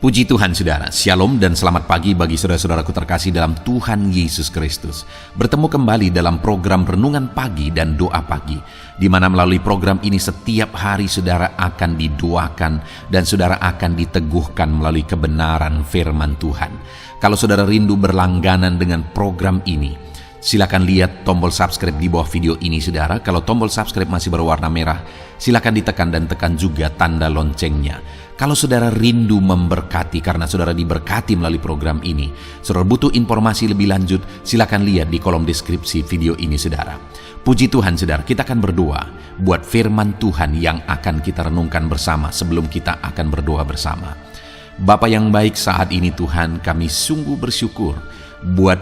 Puji Tuhan saudara, Shalom dan selamat pagi bagi saudara-saudaraku terkasih dalam Tuhan Yesus Kristus. Bertemu kembali dalam program Renungan Pagi dan Doa Pagi, di mana melalui program ini setiap hari saudara akan didoakan dan saudara akan diteguhkan melalui kebenaran firman Tuhan. Kalau saudara rindu berlangganan dengan program ini, silakan lihat tombol subscribe di bawah video ini saudara. Kalau tombol subscribe masih berwarna merah, silakan ditekan dan tekan juga tanda loncengnya. Kalau saudara rindu memberkati karena saudara diberkati melalui program ini, saudara butuh informasi lebih lanjut, silakan lihat di kolom deskripsi video ini saudara. Puji Tuhan saudara, kita akan berdoa buat firman Tuhan yang akan kita renungkan bersama sebelum kita akan berdoa bersama. Bapa yang baik, saat ini Tuhan kami sungguh bersyukur buat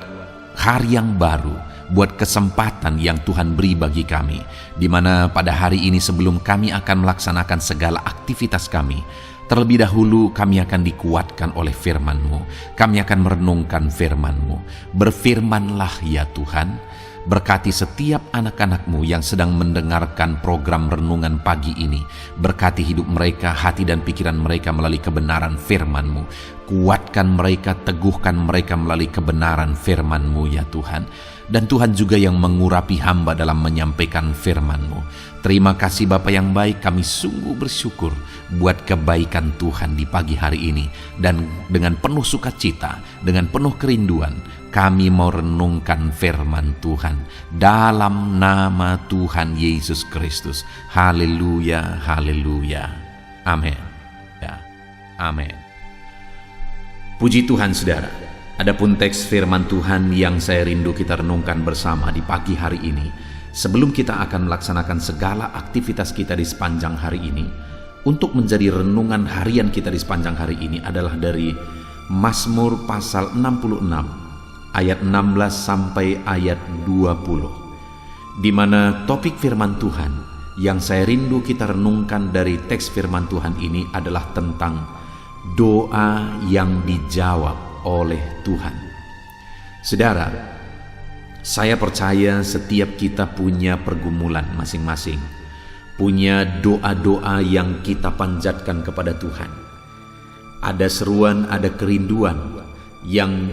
hari yang baru, buat kesempatan yang Tuhan beri bagi kami, di mana pada hari ini sebelum kami akan melaksanakan segala aktivitas kami, terlebih dahulu kami akan dikuatkan oleh firman-Mu. Kami akan merenungkan firman-Mu. Berfirmanlah ya Tuhan, berkati setiap anak-anak-Mu yang sedang mendengarkan program renungan pagi ini. Berkati hidup mereka, hati dan pikiran mereka melalui kebenaran firman-Mu. Kuatkan mereka, teguhkan mereka melalui kebenaran firman-Mu ya Tuhan. Dan Tuhan juga yang mengurapi hamba dalam menyampaikan firman-Mu. Terima kasih Bapa yang baik, kami sungguh bersyukur buat kebaikan Tuhan di pagi hari ini. Dan dengan penuh sukacita, dengan penuh kerinduan, kami mau renungkan firman Tuhan dalam nama Tuhan Yesus Kristus. Haleluya, haleluya. Amin. Ya, amin. Puji Tuhan saudara. Adapun teks firman Tuhan yang saya rindu kita renungkan bersama di pagi hari ini, sebelum kita akan melaksanakan segala aktivitas kita di sepanjang hari ini, untuk menjadi renungan harian kita di sepanjang hari ini adalah dari Mazmur pasal 66 ayat 16 sampai ayat 20, di mana topik firman Tuhan yang saya rindu kita renungkan dari teks firman Tuhan ini adalah tentang doa yang dijawab oleh Tuhan. Saudara, saya percaya setiap kita punya pergumulan masing-masing, punya doa-doa yang kita panjatkan kepada Tuhan. Ada seruan, ada kerinduan yang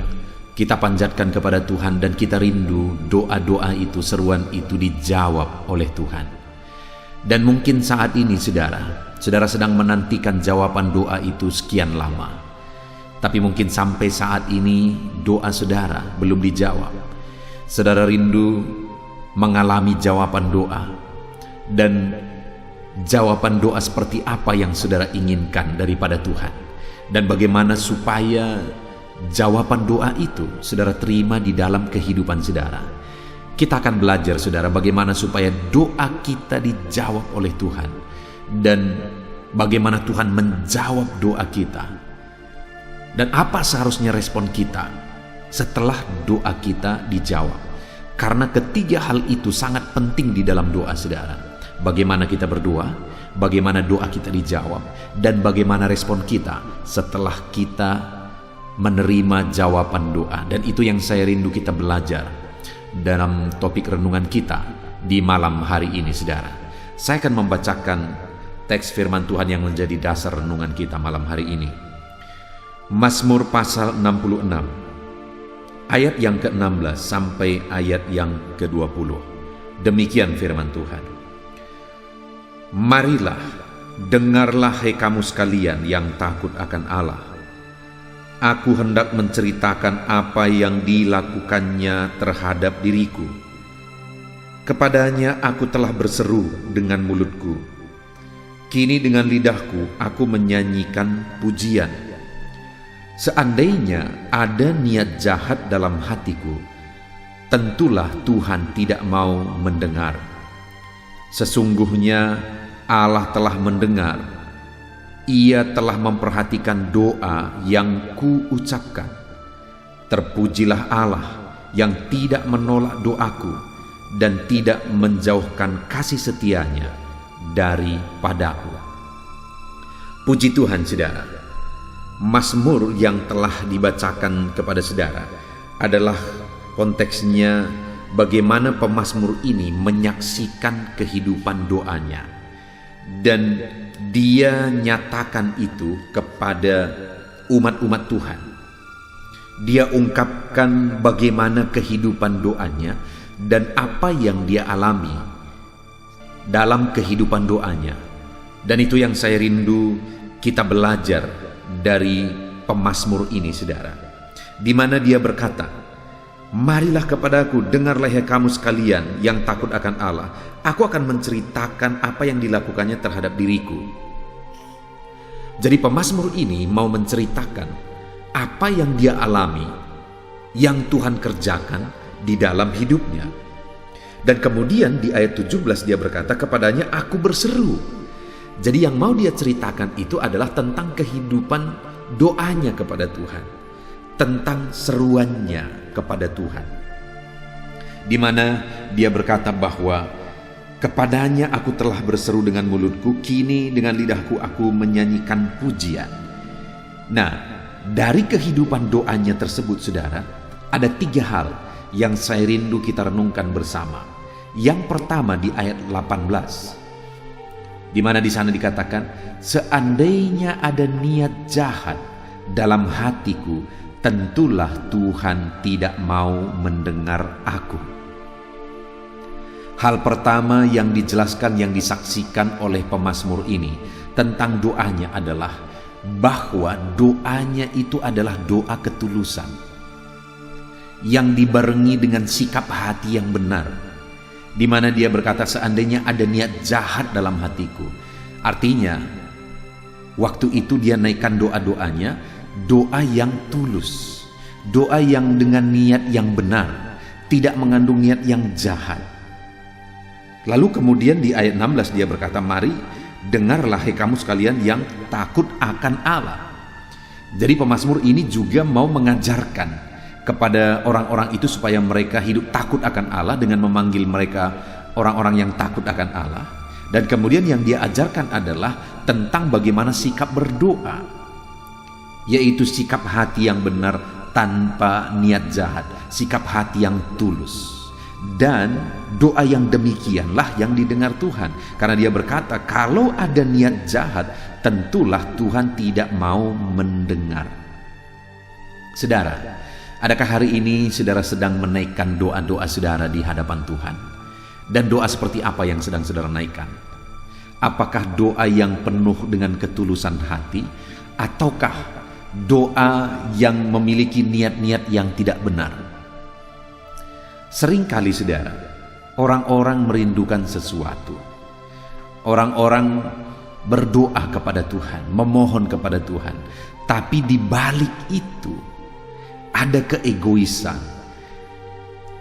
kita panjatkan kepada Tuhan, dan kita rindu doa-doa itu, seruan itu dijawab oleh Tuhan. Dan mungkin saat ini saudara sedang menantikan jawaban doa itu sekian lama. Tapi mungkin sampai saat ini doa saudara belum dijawab. Saudara rindu mengalami jawaban doa, dan jawaban doa seperti apa yang saudara inginkan daripada Tuhan, dan bagaimana supaya jawaban doa itu saudara terima di dalam kehidupan saudara. Kita akan belajar saudara bagaimana supaya doa kita dijawab oleh Tuhan, dan bagaimana Tuhan menjawab doa kita. Dan apa seharusnya respon kita setelah doa kita dijawab? Karena ketiga hal itu sangat penting di dalam doa saudara. Bagaimana kita berdoa, bagaimana doa kita dijawab, dan bagaimana respon kita setelah kita menerima jawaban doa. Dan itu yang saya rindu kita belajar dalam topik renungan kita di malam hari ini saudara. Saya akan membacakan teks firman Tuhan yang menjadi dasar renungan kita malam hari ini. Mazmur pasal 66 ayat yang ke-16 sampai ayat yang ke-20. Demikian firman Tuhan. Marilah, dengarlah hai kamu sekalian yang takut akan Allah. Aku hendak menceritakan apa yang dilakukannya terhadap diriku. Kepadanya aku telah berseru dengan mulutku. Kini dengan lidahku aku menyanyikan pujian. Seandainya ada niat jahat dalam hatiku, tentulah Tuhan tidak mau mendengar. Sesungguhnya Allah telah mendengar. Ia telah memperhatikan doa yang kuucapkan. Terpujilah Allah yang tidak menolak doaku dan tidak menjauhkan kasih setianya daripadaku. Puji Tuhan saudara. Mazmur yang telah dibacakan kepada saudara adalah konteksnya bagaimana pemazmur ini menyaksikan kehidupan doanya, dan dia nyatakan itu kepada umat-umat Tuhan. Dia ungkapkan bagaimana kehidupan doanya dan apa yang dia alami dalam kehidupan doanya. Dan itu yang saya rindu kita belajar dari pemazmur ini, saudara. Di mana dia berkata, "Marilah kepadaku, dengarlah hai kamu sekalian yang takut akan Allah. Aku akan menceritakan apa yang dilakukannya terhadap diriku." Jadi pemazmur ini mau menceritakan apa yang dia alami, yang Tuhan kerjakan di dalam hidupnya. Dan kemudian di ayat 17 dia berkata, "Kepadanya aku berseru." Jadi yang mau dia ceritakan itu adalah tentang kehidupan doanya kepada Tuhan, tentang seruannya kepada Tuhan. Di mana dia berkata bahwa kepadanya aku telah berseru dengan mulutku, kini dengan lidahku aku menyanyikan pujian. Nah, dari kehidupan doanya tersebut, saudara, ada 3 hal yang saya rindu kita renungkan bersama. Yang pertama di ayat 18, di mana di sana dikatakan, "Seandainya ada niat jahat dalam hatiku, tentulah Tuhan tidak mau mendengar aku." Hal pertama yang dijelaskan, yang disaksikan oleh pemazmur ini tentang doanya adalah bahwa doanya itu adalah doa ketulusan yang dibarengi dengan sikap hati yang benar, di mana dia berkata, "Seandainya ada niat jahat dalam hatiku." Artinya waktu itu dia naikkan doa-doanya, doa yang tulus, doa yang dengan niat yang benar, tidak mengandung niat yang jahat. Lalu kemudian di ayat 16 dia berkata, "Mari dengarlah hai kamu sekalian yang takut akan Allah." Jadi pemazmur ini juga mau mengajarkan kepada orang-orang itu supaya mereka hidup takut akan Allah dengan memanggil mereka orang-orang yang takut akan Allah. Dan kemudian yang dia ajarkan adalah tentang bagaimana sikap berdoa, yaitu sikap hati yang benar tanpa niat jahat, sikap hati yang tulus. Dan doa yang demikianlah yang didengar Tuhan, karena dia berkata, kalau ada niat jahat, tentulah Tuhan tidak mau mendengar. Saudara, adakah hari ini saudara sedang menaikkan doa-doa saudara di hadapan Tuhan? Dan doa seperti apa yang sedang saudara naikkan? Apakah doa yang penuh dengan ketulusan hati, ataukah doa yang memiliki niat-niat yang tidak benar? Seringkali saudara, orang-orang merindukan sesuatu. Orang-orang berdoa kepada Tuhan, memohon kepada Tuhan. Tapi di balik itu ada keegoisan,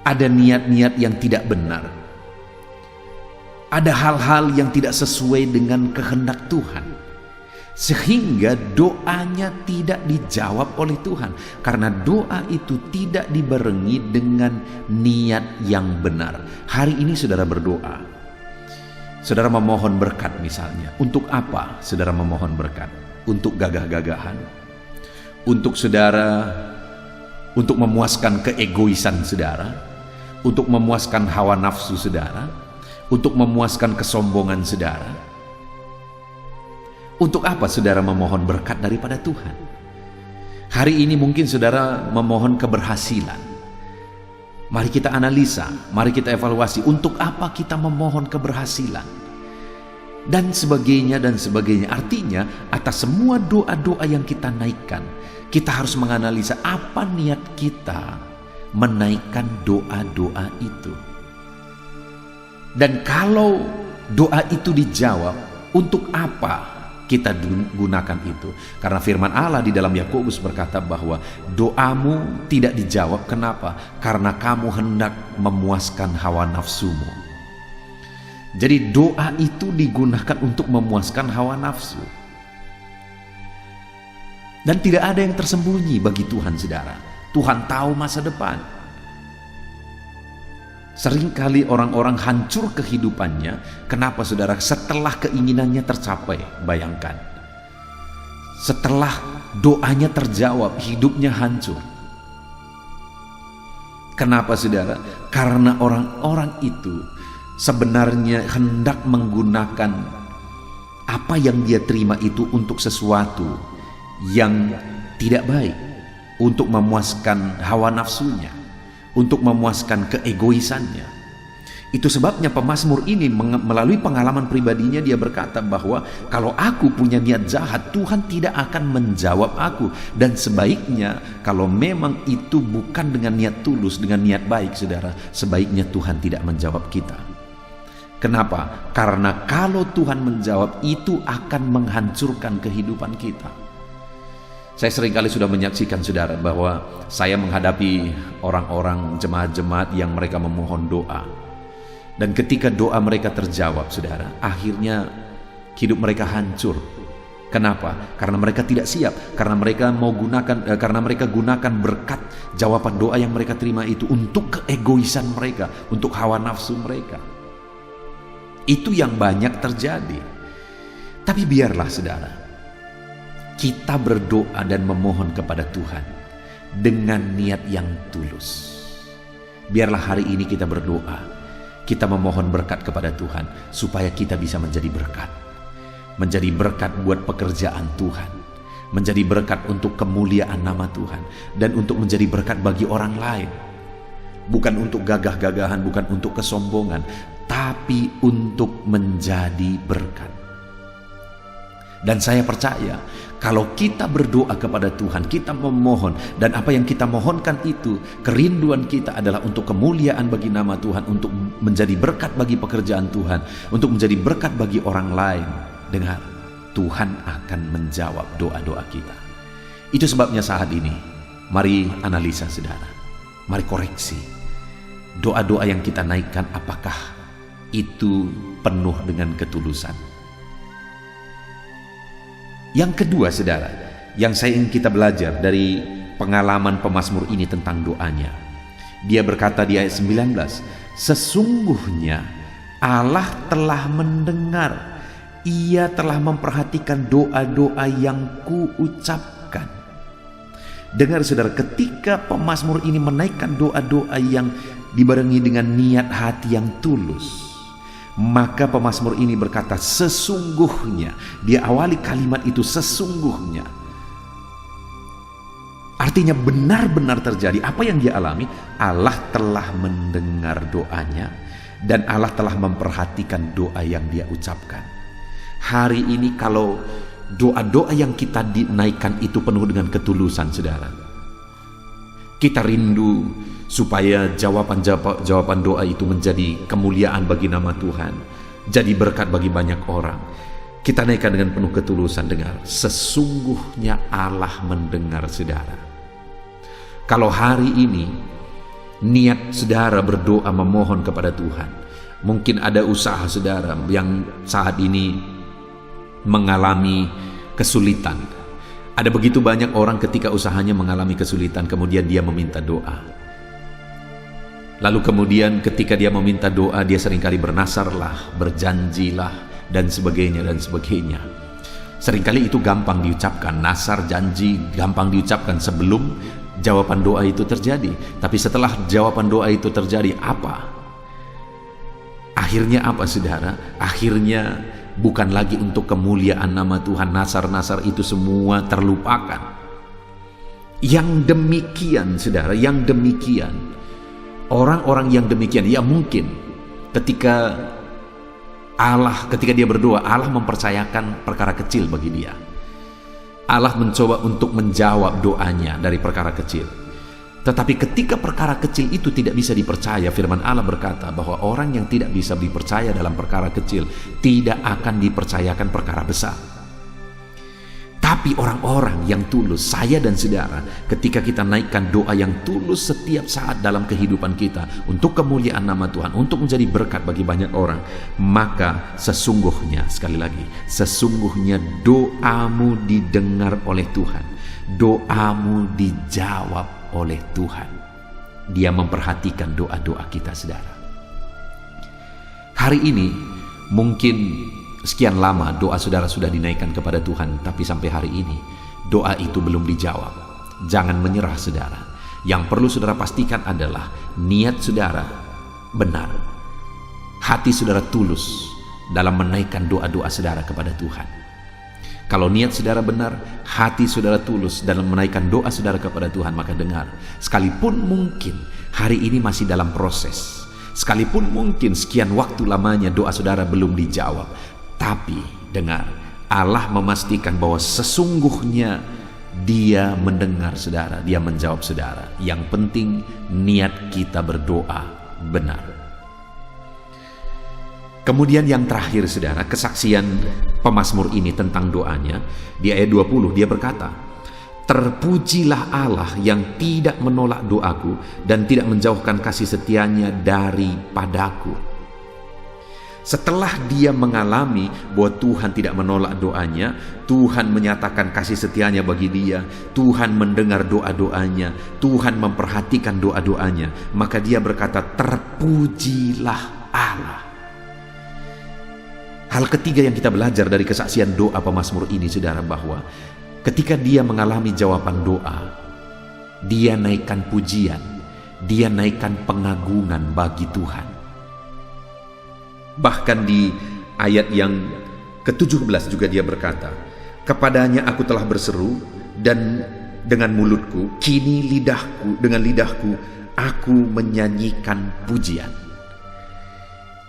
ada niat-niat yang tidak benar, ada hal-hal yang tidak sesuai dengan kehendak Tuhan, sehingga doanya tidak dijawab oleh Tuhan, karena doa itu tidak dibarengi dengan niat yang benar. Hari ini saudara berdoa, saudara memohon berkat misalnya. Untuk apa saudara memohon berkat? Untuk gagah-gagahan, untuk saudara, untuk memuaskan keegoisan saudara, untuk memuaskan hawa nafsu saudara, untuk memuaskan kesombongan saudara. Untuk apa saudara memohon berkat daripada Tuhan? Hari ini mungkin saudara memohon keberhasilan. Mari kita analisa, mari kita evaluasi, untuk apa kita memohon keberhasilan? Dan sebagainya dan sebagainya. Artinya atas semua doa-doa yang kita naikkan, kita harus menganalisa apa niat kita menaikkan doa-doa itu. Dan kalau doa itu dijawab, untuk apa kita gunakan itu? Karena firman Allah di dalam Yakobus berkata bahwa doamu tidak dijawab. Kenapa? Karena kamu hendak memuaskan hawa nafsumu. Jadi doa itu digunakan untuk memuaskan hawa nafsu. Dan tidak ada yang tersembunyi bagi Tuhan, saudara. Tuhan tahu masa depan. Seringkali orang-orang hancur kehidupannya. Kenapa saudara? Setelah keinginannya tercapai. Bayangkan, setelah doanya terjawab, hidupnya hancur. Kenapa saudara? Karena orang-orang itu sebenarnya hendak menggunakan apa yang dia terima itu untuk sesuatu yang tidak baik, untuk memuaskan hawa nafsunya, untuk memuaskan keegoisannya. Itu sebabnya pemazmur ini melalui pengalaman pribadinya dia berkata bahwa kalau aku punya niat jahat, Tuhan tidak akan menjawab aku. Dan sebaiknya kalau memang itu bukan dengan niat tulus, dengan niat baik, saudara, sebaiknya Tuhan tidak menjawab kita. Kenapa? Karena kalau Tuhan menjawab, itu akan menghancurkan kehidupan kita. Saya seringkali sudah menyaksikan, saudara, bahwa saya menghadapi orang-orang jemaat-jemaat yang mereka memohon doa. Dan ketika doa mereka terjawab, saudara, akhirnya hidup mereka hancur. Kenapa? Karena mereka tidak siap, karena mereka gunakan berkat jawaban doa yang mereka terima itu untuk keegoisan mereka, untuk hawa nafsu mereka. Itu yang banyak terjadi. Tapi biarlah, saudara, kita berdoa dan memohon kepada Tuhan dengan niat yang tulus. Biarlah hari ini kita berdoa, kita memohon berkat kepada Tuhan supaya kita bisa menjadi berkat. Menjadi berkat buat pekerjaan Tuhan, menjadi berkat untuk kemuliaan nama Tuhan, dan untuk menjadi berkat bagi orang lain. Bukan untuk gagah-gagahan, bukan untuk kesombongan, tapi untuk menjadi berkat. Dan saya percaya kalau kita berdoa kepada Tuhan, kita memohon, dan apa yang kita mohonkan itu, kerinduan kita adalah untuk kemuliaan bagi nama Tuhan, untuk menjadi berkat bagi pekerjaan Tuhan, untuk menjadi berkat bagi orang lain. Dengar, Tuhan akan menjawab doa-doa kita. Itu sebabnya saat ini, mari analisa, saudara. Mari koreksi. Doa-doa yang kita naikkan, apakah itu penuh dengan ketulusan? Yang kedua, saudara, yang saya ingin kita belajar dari pengalaman pemazmur ini tentang doanya. Dia berkata di ayat 19, sesungguhnya Allah telah mendengar, Ia telah memperhatikan doa-doa yang kuucapkan. Dengar, saudara, ketika pemazmur ini menaikkan doa-doa yang dibarengi dengan niat hati yang tulus, maka pemazmur ini berkata sesungguhnya. Dia awali kalimat itu sesungguhnya. Artinya benar-benar terjadi apa yang dia alami. Allah telah mendengar doanya dan Allah telah memperhatikan doa yang dia ucapkan. Hari ini kalau doa-doa yang kita dinaikkan itu penuh dengan ketulusan, saudara, kita rindu supaya jawaban doa itu menjadi kemuliaan bagi nama Tuhan, jadi berkat bagi banyak orang. Kita naikkan dengan penuh ketulusan. Dengar, sesungguhnya Allah mendengar, saudara. Kalau hari ini niat saudara berdoa memohon kepada Tuhan, mungkin ada usaha saudara yang saat ini mengalami kesulitan. Ada begitu banyak orang ketika usahanya mengalami kesulitan, kemudian dia meminta doa. Lalu kemudian ketika dia meminta doa, dia seringkali bernasarlah, berjanjilah, dan sebagainya dan sebagainya. Seringkali itu gampang diucapkan, nasar, janji gampang diucapkan sebelum jawaban doa itu terjadi. Tapi setelah jawaban doa itu terjadi, apa? Akhirnya apa, saudara? Akhirnya bukan lagi untuk kemuliaan nama Tuhan. Nasar-nasar itu semua terlupakan. Yang demikian, saudara, yang demikian, orang-orang yang demikian, ya mungkin ketika dia berdoa, Allah mempercayakan perkara kecil bagi dia. Allah mencoba untuk menjawab doanya dari perkara kecil. Tetapi ketika perkara kecil itu tidak bisa dipercaya, firman Allah berkata bahwa orang yang tidak bisa dipercaya dalam perkara kecil tidak akan dipercayakan perkara besar. Tapi orang-orang yang tulus, saya dan saudara, ketika kita naikkan doa yang tulus setiap saat dalam kehidupan kita untuk kemuliaan nama Tuhan, untuk menjadi berkat bagi banyak orang, maka sesungguhnya, sekali lagi, sesungguhnya doamu didengar oleh Tuhan, doamu dijawab oleh Tuhan. Dia memperhatikan doa-doa kita, saudara. Hari ini mungkin sekian lama doa saudara sudah dinaikkan kepada Tuhan, tapi sampai hari ini doa itu belum dijawab. Jangan menyerah, saudara. Yang perlu saudara pastikan adalah niat saudara benar, hati saudara tulus dalam menaikkan doa-doa saudara kepada Tuhan. Kalau niat saudara benar, hati saudara tulus dalam menaikkan doa saudara kepada Tuhan, maka dengar, sekalipun mungkin hari ini masih dalam proses, sekalipun mungkin sekian waktu lamanya doa saudara belum dijawab, tapi dengar, Allah memastikan bahwa sesungguhnya Dia mendengar saudara, Dia menjawab saudara. Yang penting niat kita berdoa benar. Kemudian yang terakhir saudara, kesaksian pemazmur ini tentang doanya. Di ayat 20 dia berkata, "Terpujilah Allah yang tidak menolak doaku dan tidak menjauhkan kasih setianya daripadaku." Setelah dia mengalami bahwa Tuhan tidak menolak doanya, Tuhan menyatakan kasih setianya bagi dia, Tuhan mendengar doa-doanya, Tuhan memperhatikan doa-doanya, maka dia berkata, "Terpujilah Allah." Hal ketiga yang kita belajar dari kesaksian doa pemazmur ini saudara, bahwa ketika dia mengalami jawaban doa, dia naikkan pujian, dia naikkan pengagungan bagi Tuhan. Bahkan di ayat yang ke-17 juga dia berkata, "Kepadanya aku telah berseru dan dengan mulutku, kini dengan lidahku aku menyanyikan pujian."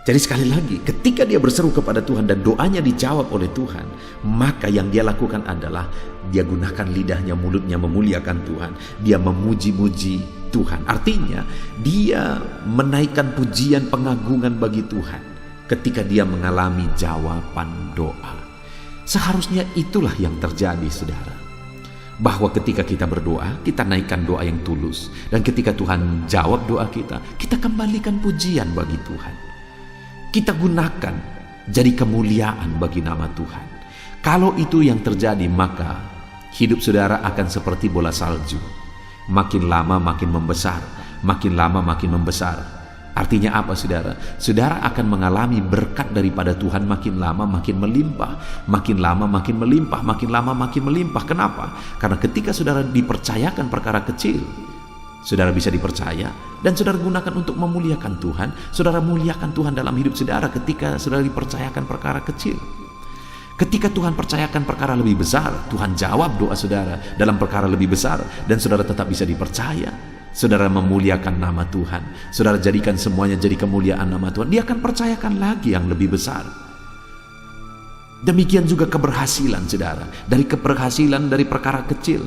Jadi sekali lagi, ketika dia berseru kepada Tuhan dan doanya dijawab oleh Tuhan, maka yang dia lakukan adalah dia gunakan lidahnya, mulutnya memuliakan Tuhan. Dia memuji-muji Tuhan. Artinya dia menaikkan pujian pengagungan bagi Tuhan ketika dia mengalami jawaban doa. Seharusnya itulah yang terjadi saudara, bahwa ketika kita berdoa, kita naikkan doa yang tulus, dan ketika Tuhan jawab doa kita, kita kembalikan pujian bagi Tuhan. Kita gunakan jadi kemuliaan bagi nama Tuhan. Kalau itu yang terjadi, maka hidup saudara akan seperti bola salju, makin lama makin membesar, makin lama makin membesar. Artinya apa saudara? Saudara akan mengalami berkat daripada Tuhan makin lama makin melimpah, makin lama makin melimpah, makin lama makin melimpah. Kenapa? Karena ketika saudara dipercayakan perkara kecil, saudara bisa dipercaya dan saudara gunakan untuk memuliakan Tuhan. Saudara muliakan Tuhan dalam hidup saudara ketika saudara dipercayakan perkara kecil. Ketika Tuhan percayakan perkara lebih besar, Tuhan jawab doa saudara dalam perkara lebih besar, dan saudara tetap bisa dipercaya. Saudara memuliakan nama Tuhan, saudara jadikan semuanya jadi kemuliaan nama Tuhan, Dia akan percayakan lagi yang lebih besar. Demikian juga keberhasilan saudara, dari keberhasilan dari perkara kecil,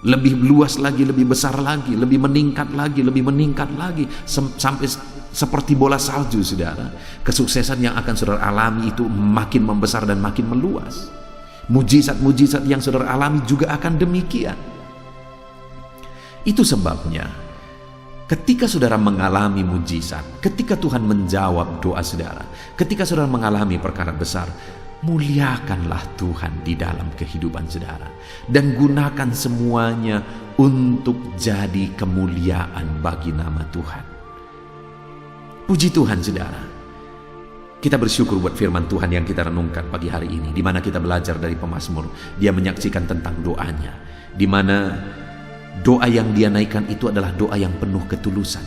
lebih luas lagi, lebih besar lagi, lebih meningkat lagi, sampai seperti bola salju saudara. Kesuksesan yang akan saudara alami itu makin membesar dan makin meluas. Mujizat-mujizat yang saudara alami juga akan demikian. Itu sebabnya ketika saudara mengalami mujizat, ketika Tuhan menjawab doa saudara, ketika saudara mengalami perkara besar, muliakanlah Tuhan di dalam kehidupan saudara, dan gunakan semuanya untuk jadi kemuliaan bagi nama Tuhan. Puji Tuhan saudara. Kita bersyukur buat firman Tuhan yang kita renungkan pagi hari ini, di mana kita belajar dari pemazmur. Dia menyaksikan tentang doanya, di mana doa yang dia naikkan itu adalah doa yang penuh ketulusan.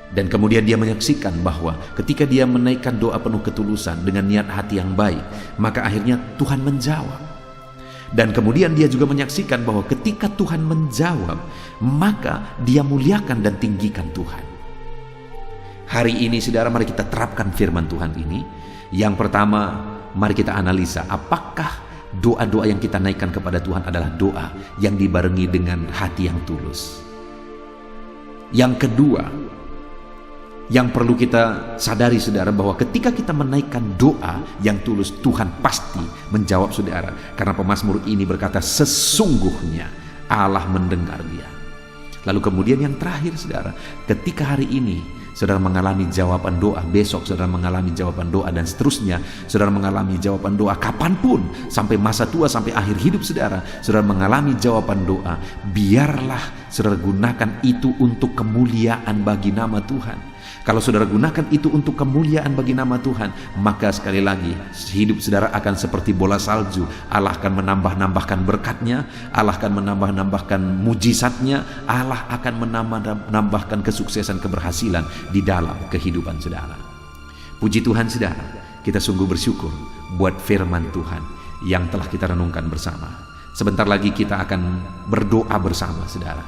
Dan kemudian dia menyaksikan bahwa ketika dia menaikkan doa penuh ketulusan dengan niat hati yang baik, maka akhirnya Tuhan menjawab. Dan kemudian dia juga menyaksikan bahwa ketika Tuhan menjawab, maka dia muliakan dan tinggikan Tuhan. Hari ini saudara, mari kita terapkan firman Tuhan ini. Yang pertama, mari kita analisa apakah doa-doa yang kita naikkan kepada Tuhan adalah doa yang dibarengi dengan hati yang tulus. Yang kedua, yang perlu kita sadari saudara, bahwa ketika kita menaikkan doa yang tulus, Tuhan pasti menjawab saudara. Karena pemazmur ini berkata, sesungguhnya Allah mendengar dia. Lalu kemudian yang terakhir saudara, ketika hari ini saudara mengalami jawaban doa, besok saudara mengalami jawaban doa, dan seterusnya saudara mengalami jawaban doa kapanpun, sampai masa tua, sampai akhir hidup saudara mengalami jawaban doa, biarlah saudara gunakan itu untuk kemuliaan bagi nama Tuhan. Kalau saudara gunakan itu untuk kemuliaan bagi nama Tuhan, maka sekali lagi hidup saudara akan seperti bola salju. Allah akan menambah-nambahkan berkatnya, Allah akan menambah-nambahkan mujizatnya, Allah akan menambahkan kesuksesan, keberhasilan di dalam kehidupan saudara. Puji Tuhan saudara, kita sungguh bersyukur buat firman Tuhan yang telah kita renungkan bersama. Sebentar lagi kita akan berdoa bersama, saudara.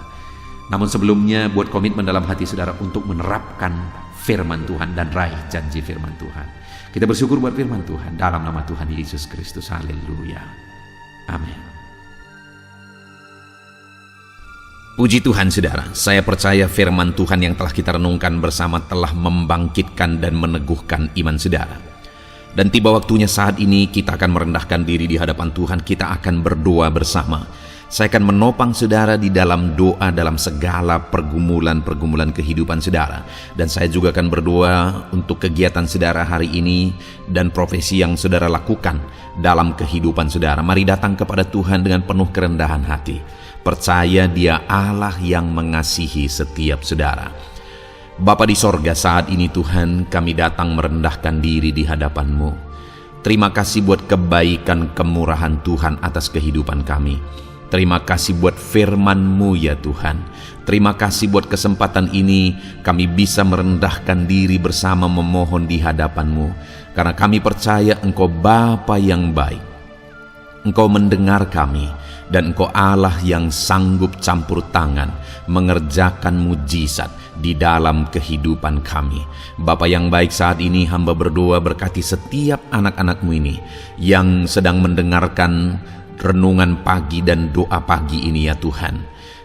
Namun sebelumnya, buat komitmen dalam hati saudara untuk menerapkan firman Tuhan dan raih janji firman Tuhan. Kita bersyukur buat firman Tuhan dalam nama Tuhan Yesus Kristus. Haleluya. Amin. Puji Tuhan saudara, saya percaya firman Tuhan yang telah kita renungkan bersama telah membangkitkan dan meneguhkan iman saudara. Dan tiba waktunya saat ini kita akan merendahkan diri di hadapan Tuhan, kita akan berdoa bersama. Saya akan menopang saudara di dalam doa dalam segala pergumulan-pergumulan kehidupan saudara. Dan saya juga akan berdoa untuk kegiatan saudara hari ini dan profesi yang saudara lakukan dalam kehidupan saudara. Mari datang kepada Tuhan dengan penuh kerendahan hati. Percaya Dia Allah yang mengasihi setiap saudara. Bapa di sorga, saat ini Tuhan, kami datang merendahkan diri di hadapan-Mu. Terima kasih buat kebaikan kemurahan Tuhan atas kehidupan kami. Terima kasih buat firman-Mu ya Tuhan. Terima kasih buat kesempatan ini kami bisa merendahkan diri bersama memohon di hadapan-Mu. Karena kami percaya Engkau Bapa yang baik. Engkau mendengar kami, dan Engkau Allah yang sanggup campur tangan mengerjakan mujizat di dalam kehidupan kami. Bapa yang baik, saat ini hamba berdoa berkati setiap anak-anak-Mu ini yang sedang mendengarkan renungan pagi dan doa pagi ini ya Tuhan.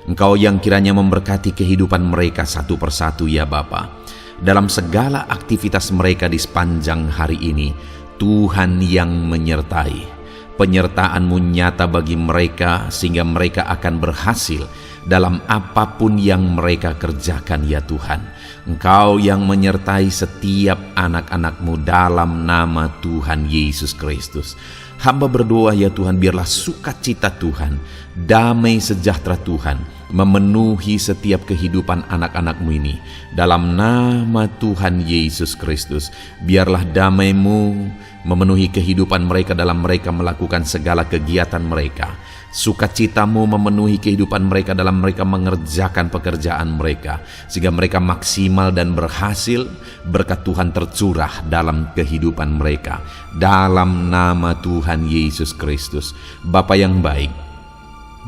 Engkau yang kiranya memberkati kehidupan mereka satu persatu ya Bapa. Dalam segala aktivitas mereka di sepanjang hari ini, Tuhan yang menyertai. Penyertaan-Mu nyata bagi mereka sehingga mereka akan berhasil dalam apapun yang mereka kerjakan ya Tuhan. Engkau yang menyertai setiap anak-anak-Mu dalam nama Tuhan Yesus Kristus. Hamba berdoa ya Tuhan, biarlah sukacita Tuhan, damai sejahtera Tuhan memenuhi setiap kehidupan anak-anak-Mu ini. Dalam nama Tuhan Yesus Kristus, biarlah damai-Mu memenuhi kehidupan mereka dalam mereka melakukan segala kegiatan mereka. Sukacita-Mu memenuhi kehidupan mereka dalam mereka mengerjakan pekerjaan mereka, sehingga mereka maksimal dan berhasil. Berkat Tuhan tercurah dalam kehidupan mereka. Dalam nama Tuhan Yesus Kristus. Bapa yang baik,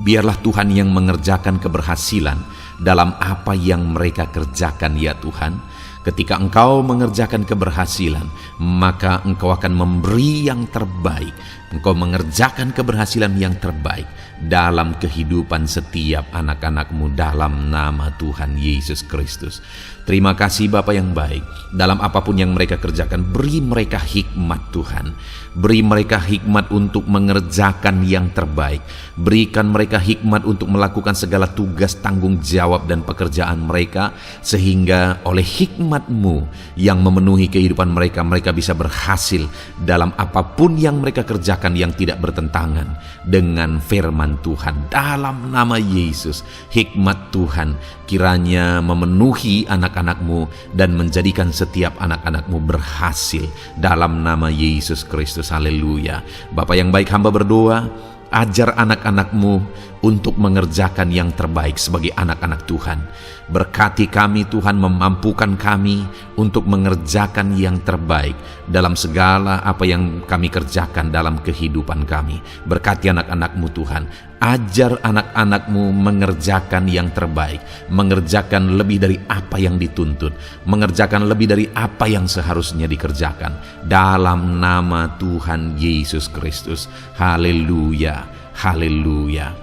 biarlah Tuhan yang mengerjakan keberhasilan dalam apa yang mereka kerjakan ya Tuhan. Ketika Engkau mengerjakan keberhasilan, maka Engkau akan memberi yang terbaik. Engkau mengerjakan keberhasilan yang terbaik dalam kehidupan setiap anak-anak-Mu dalam nama Tuhan Yesus Kristus. Terima kasih Bapa yang baik. Dalam apapun yang mereka kerjakan, beri mereka hikmat Tuhan. Beri mereka hikmat untuk mengerjakan yang terbaik. Berikan mereka hikmat untuk melakukan segala tugas, tanggung jawab dan pekerjaan mereka, sehingga oleh hikmat-Mu yang memenuhi kehidupan mereka, mereka bisa berhasil dalam apapun yang mereka kerjakan yang tidak bertentangan dengan firman Tuhan. Dalam nama Yesus, hikmat Tuhan kiranya memenuhi anak-anak-Mu dan menjadikan setiap anak-anak-Mu berhasil dalam nama Yesus Kristus. Haleluya. Bapa yang baik, hamba berdoa, ajar anak-anak-Mu untuk mengerjakan yang terbaik sebagai anak-anak Tuhan. Berkati kami Tuhan, memampukan kami untuk mengerjakan yang terbaik dalam segala apa yang kami kerjakan dalam kehidupan kami. Berkati anak-anak-Mu Tuhan. Ajar anak-anak-Mu mengerjakan yang terbaik, mengerjakan lebih dari apa yang dituntut, mengerjakan lebih dari apa yang seharusnya dikerjakan. Dalam nama Tuhan Yesus Kristus. Haleluya, haleluya.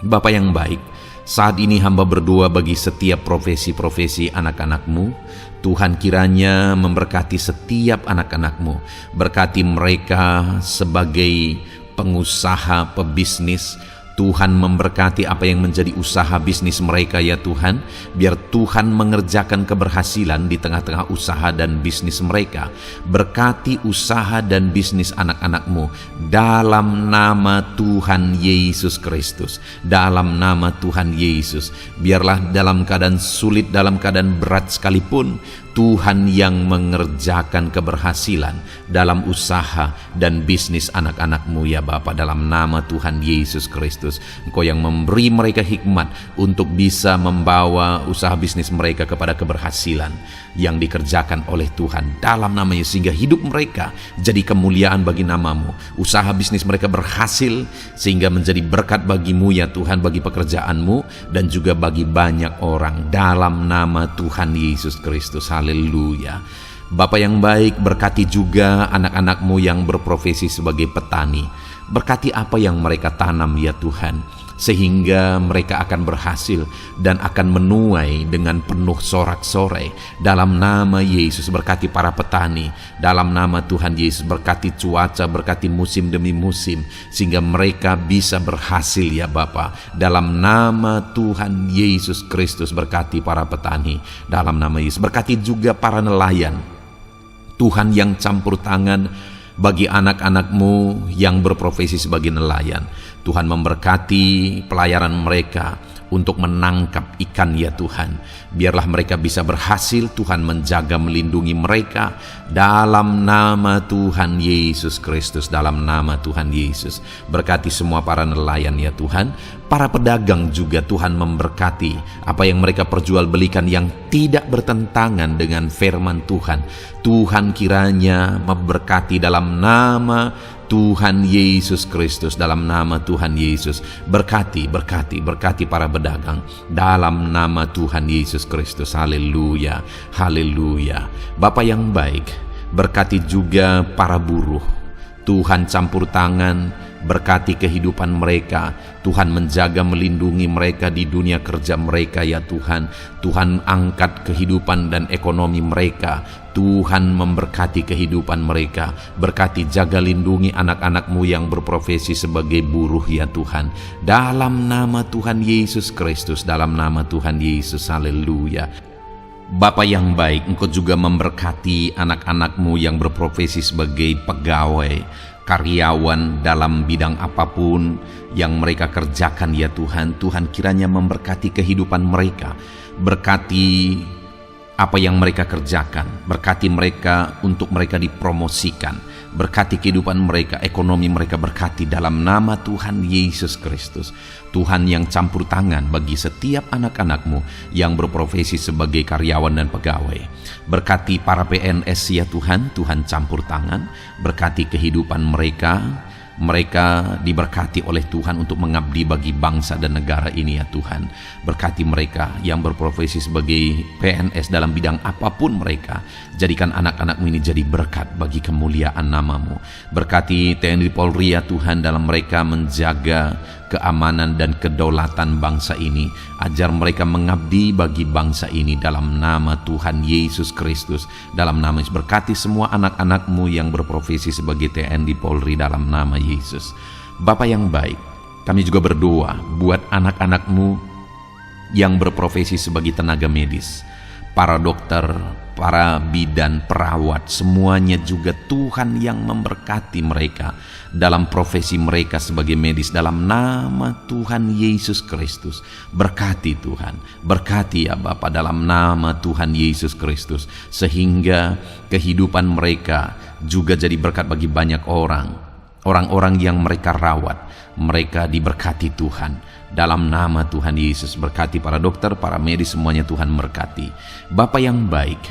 Bapa yang baik, saat ini hamba berdoa bagi setiap profesi-profesi anak-anak-Mu. Tuhan kiranya memberkati setiap anak-anak-Mu. Berkati mereka sebagai pengusaha, pebisnis. Tuhan memberkati apa yang menjadi usaha bisnis mereka ya Tuhan. Biar Tuhan mengerjakan keberhasilan di tengah-tengah usaha dan bisnis mereka. Berkati usaha dan bisnis anak-anak-Mu dalam nama Tuhan Yesus Kristus. Dalam nama Tuhan Yesus. Biarlah dalam keadaan sulit, dalam keadaan berat sekalipun, Tuhan yang mengerjakan keberhasilan dalam usaha dan bisnis anak-anak-Mu ya Bapa, dalam nama Tuhan Yesus Kristus. Engkau yang memberi mereka hikmat untuk bisa membawa usaha bisnis mereka kepada keberhasilan yang dikerjakan oleh Tuhan dalam nama Yesus, sehingga hidup mereka jadi kemuliaan bagi nama-Mu. Usaha bisnis mereka berhasil sehingga menjadi berkat bagi-Mu ya Tuhan, bagi pekerjaan-Mu dan juga bagi banyak orang dalam nama Tuhan Yesus Kristus. Haleluya. Bapa yang baik, berkati juga anak-anak-Mu yang berprofesi sebagai petani. Berkati apa yang mereka tanam ya Tuhan, sehingga mereka akan berhasil dan akan menuai dengan penuh sorak-sorai dalam nama Yesus. Berkati para petani dalam nama Tuhan Yesus. Berkati cuaca, berkati musim demi musim, sehingga mereka bisa berhasil ya Bapa, dalam nama Tuhan Yesus Kristus. Berkati para petani dalam nama Yesus. Berkati juga para nelayan, Tuhan yang campur tangan bagi anak-anak-Mu yang berprofesi sebagai nelayan. Tuhan memberkati pelayaran mereka untuk menangkap ikan ya Tuhan. Biarlah mereka bisa berhasil, Tuhan menjaga melindungi mereka dalam nama Tuhan Yesus Kristus, dalam nama Tuhan Yesus. Berkati semua para nelayan ya Tuhan. Para pedagang juga Tuhan memberkati apa yang mereka perjualbelikan yang tidak bertentangan dengan firman Tuhan. Tuhan kiranya memberkati dalam nama Tuhan Yesus Kristus, dalam nama Tuhan Yesus. Berkati para pedagang dalam nama Tuhan Yesus Kristus. Haleluya, haleluya. Bapa yang baik, berkati juga para buruh. Tuhan campur tangan, berkati kehidupan mereka. Tuhan menjaga melindungi mereka di dunia kerja mereka ya Tuhan. Tuhan angkat kehidupan dan ekonomi mereka. Tuhan memberkati kehidupan mereka. Berkati, jaga, lindungi anak-anak-Mu yang berprofesi sebagai buruh ya Tuhan, dalam nama Tuhan Yesus Kristus, dalam nama Tuhan Yesus. Haleluya. Bapa yang baik, Engkau juga memberkati anak-anak-Mu yang berprofesi sebagai pegawai, karyawan dalam bidang apapun yang mereka kerjakan ya Tuhan. Tuhan kiranya memberkati kehidupan mereka. Berkati apa yang mereka kerjakan. Berkati mereka untuk mereka dipromosikan. Berkati kehidupan mereka, ekonomi mereka, berkati dalam nama Tuhan Yesus Kristus. Tuhan yang campur tangan bagi setiap anak-anak-Mu yang berprofesi sebagai karyawan dan pegawai. Berkati para PNS ya Tuhan, Tuhan campur tangan. Berkati kehidupan mereka. Mereka diberkati oleh Tuhan untuk mengabdi bagi bangsa dan negara ini ya Tuhan. Berkati mereka yang berprofesi sebagai PNS dalam bidang apapun mereka. Jadikan anak-anak-Mu ini jadi berkat bagi kemuliaan nama-Mu. Berkati TNI Polri ya Tuhan, dalam mereka menjaga keamanan dan kedaulatan bangsa ini. Ajar mereka mengabdi bagi bangsa ini dalam nama Tuhan Yesus Kristus. Dalam nama Yesus, berkati semua anak-anak-Mu yang berprofesi sebagai TNI Polri dalam nama Yesus. Bapa yang baik, kami juga berdoa buat anak-anak-Mu yang berprofesi sebagai tenaga medis, para dokter, para bidan, perawat, semuanya juga Tuhan yang memberkati mereka dalam profesi mereka sebagai medis dalam nama Tuhan Yesus Kristus. Berkati Tuhan, berkati ya Bapa dalam nama Tuhan Yesus Kristus, sehingga kehidupan mereka juga jadi berkat bagi banyak orang-orang yang mereka rawat. Mereka diberkati Tuhan dalam nama Tuhan Yesus. Berkati para dokter, para medis, semuanya Tuhan berkati. Bapa yang baik,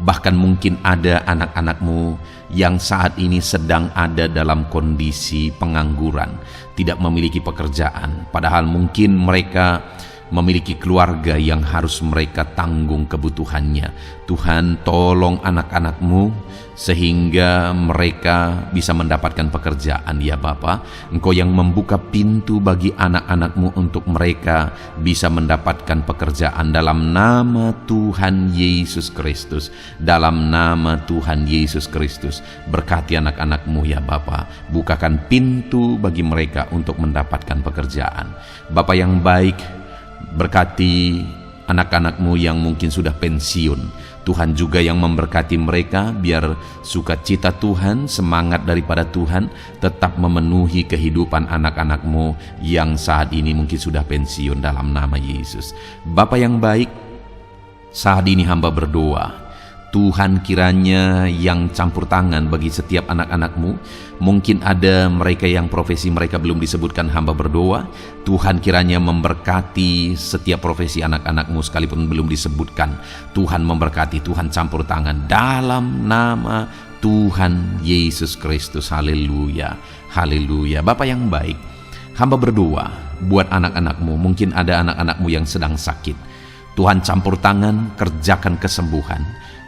bahkan mungkin ada anak-anak-Mu yang saat ini sedang ada dalam kondisi pengangguran, tidak memiliki pekerjaan, padahal mungkin mereka memiliki keluarga yang harus mereka tanggung kebutuhannya. Tuhan, tolong anak-anak-Mu sehingga mereka bisa mendapatkan pekerjaan ya Bapa. Engkau yang membuka pintu bagi anak-anak-Mu untuk mereka bisa mendapatkan pekerjaan dalam nama Tuhan Yesus Kristus. Dalam nama Tuhan Yesus Kristus, berkati anak-anak-Mu ya Bapa. Bukakan pintu bagi mereka untuk mendapatkan pekerjaan. Bapa yang baik, berkati anak-anak-Mu yang mungkin sudah pensiun. Tuhan juga yang memberkati mereka, biar sukacita Tuhan, semangat daripada Tuhan tetap memenuhi kehidupan anak-anak-Mu yang saat ini mungkin sudah pensiun dalam nama Yesus. Bapa yang baik, saat ini hamba berdoa, Tuhan kiranya yang campur tangan bagi setiap anak-anak-Mu. Mungkin ada mereka yang profesi mereka belum disebutkan, hamba berdoa, Tuhan kiranya memberkati setiap profesi anak-anak-Mu sekalipun belum disebutkan. Tuhan memberkati, Tuhan campur tangan dalam nama Tuhan Yesus Kristus. Haleluya, haleluya. Bapa yang baik, hamba berdoa buat anak-anak-Mu. Mungkin ada anak-anak-Mu yang sedang sakit. Tuhan campur tangan, kerjakan kesembuhan.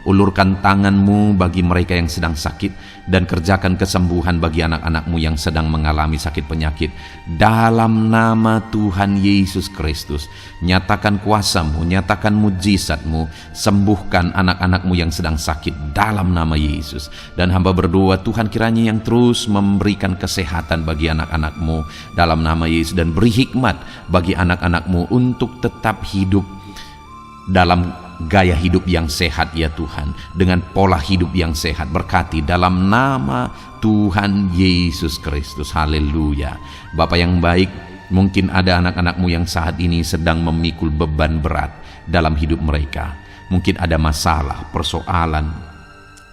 Ulurkan tangan-Mu bagi mereka yang sedang sakit, dan kerjakan kesembuhan bagi anak-anak-Mu yang sedang mengalami sakit penyakit. Dalam nama Tuhan Yesus Kristus, nyatakan kuasa-Mu, nyatakan mujizat-Mu, sembuhkan anak-anak-Mu yang sedang sakit dalam nama Yesus. Dan hamba berdoa, Tuhan kiranya yang terus memberikan kesehatan bagi anak-anak-Mu dalam nama Yesus, dan beri hikmat bagi anak-anak-Mu untuk tetap hidup dalam gaya hidup yang sehat ya Tuhan, dengan pola hidup yang sehat. Berkati dalam nama Tuhan Yesus Kristus. Haleluya. Bapa yang baik, mungkin ada anak-anak-Mu yang saat ini sedang memikul beban berat dalam hidup mereka. Mungkin ada masalah, persoalan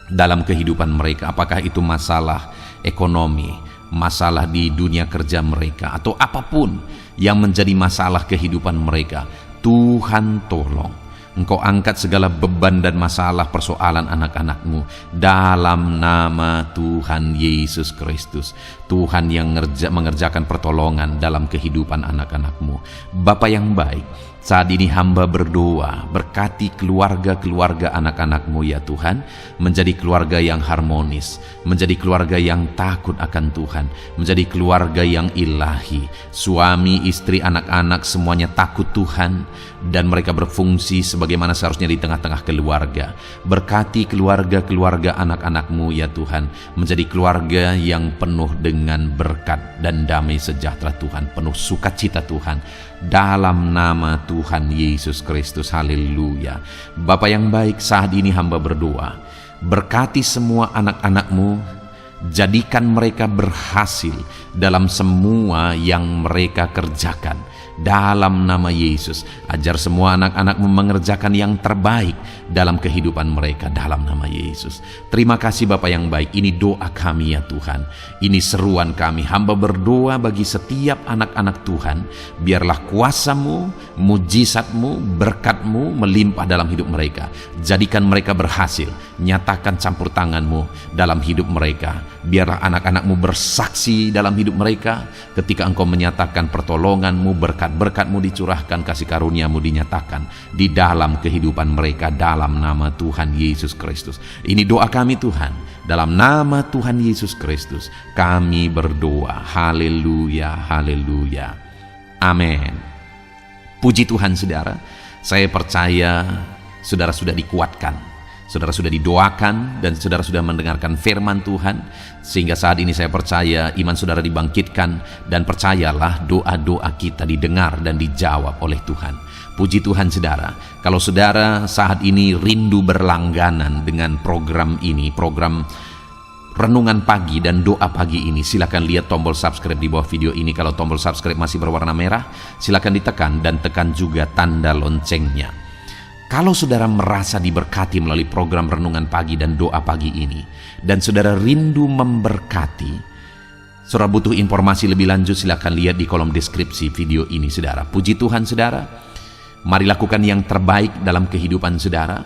dalam kehidupan mereka. Apakah itu masalah ekonomi, masalah di dunia kerja mereka, atau apapun yang menjadi masalah kehidupan mereka. Tuhan tolong, Engkau angkat segala beban dan masalah persoalan anak-anak-Mu dalam nama Tuhan Yesus Kristus. Tuhan yang mengerjakan pertolongan dalam kehidupan anak-anak-Mu. Bapa yang baik, saat ini hamba berdoa, berkati keluarga-keluarga anak-anak-Mu ya Tuhan, menjadi keluarga yang harmonis, menjadi keluarga yang takut akan Tuhan, menjadi keluarga yang ilahi. Suami, istri, anak-anak semuanya takut Tuhan, dan mereka berfungsi sebagaimana seharusnya di tengah-tengah keluarga. Berkati keluarga-keluarga anak-anak-Mu ya Tuhan, menjadi keluarga yang penuh dengan berkat dan damai sejahtera Tuhan, penuh sukacita Tuhan, dalam nama Tuhan Yesus Kristus. Haleluya. Bapa yang baik, saat ini hamba berdoa, berkati semua anak-anak-Mu, jadikan mereka berhasil dalam semua yang mereka kerjakan dalam nama Yesus. Ajar semua anak-anak-Mu mengerjakan yang terbaik dalam kehidupan mereka dalam nama Yesus. Terima kasih Bapa yang baik. Ini doa kami ya Tuhan, ini seruan kami. Hamba berdoa bagi setiap anak-anak Tuhan, biarlah kuasa-Mu, mujizat-Mu, berkat-Mu melimpah dalam hidup mereka. Jadikan mereka berhasil. Nyatakan campur tangan-Mu dalam hidup mereka. Biarlah anak-anak-Mu bersaksi dalam hidup mereka ketika Engkau menyatakan pertolongan-Mu, berkat-Mu dicurahkan, kasih karunia-Mu dinyatakan di dalam kehidupan mereka dalam nama Tuhan Yesus Kristus. Ini doa kami Tuhan, dalam nama Tuhan Yesus Kristus kami berdoa. Haleluya, haleluya, amin. Puji Tuhan saudara, saya percaya saudara sudah dikuatkan, saudara sudah didoakan, dan saudara sudah mendengarkan firman Tuhan, sehingga saat ini saya percaya iman saudara dibangkitkan, dan percayalah doa-doa kita didengar dan dijawab oleh Tuhan. Puji Tuhan saudara. Kalau saudara saat ini rindu berlangganan dengan program ini, program Renungan Pagi dan Doa Pagi ini, silakan lihat tombol subscribe di bawah video ini. Kalau tombol subscribe masih berwarna merah, silakan ditekan, dan tekan juga tanda loncengnya. Kalau saudara merasa diberkati melalui program Renungan Pagi dan Doa Pagi ini, dan saudara rindu memberkati, saudara butuh informasi lebih lanjut, silakan lihat di kolom deskripsi video ini saudara. Puji Tuhan saudara, mari lakukan yang terbaik dalam kehidupan saudara,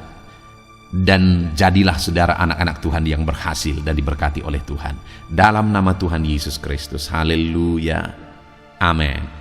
dan jadilah saudara anak-anak Tuhan yang berhasil dan diberkati oleh Tuhan. Dalam nama Tuhan Yesus Kristus. Haleluya, amin.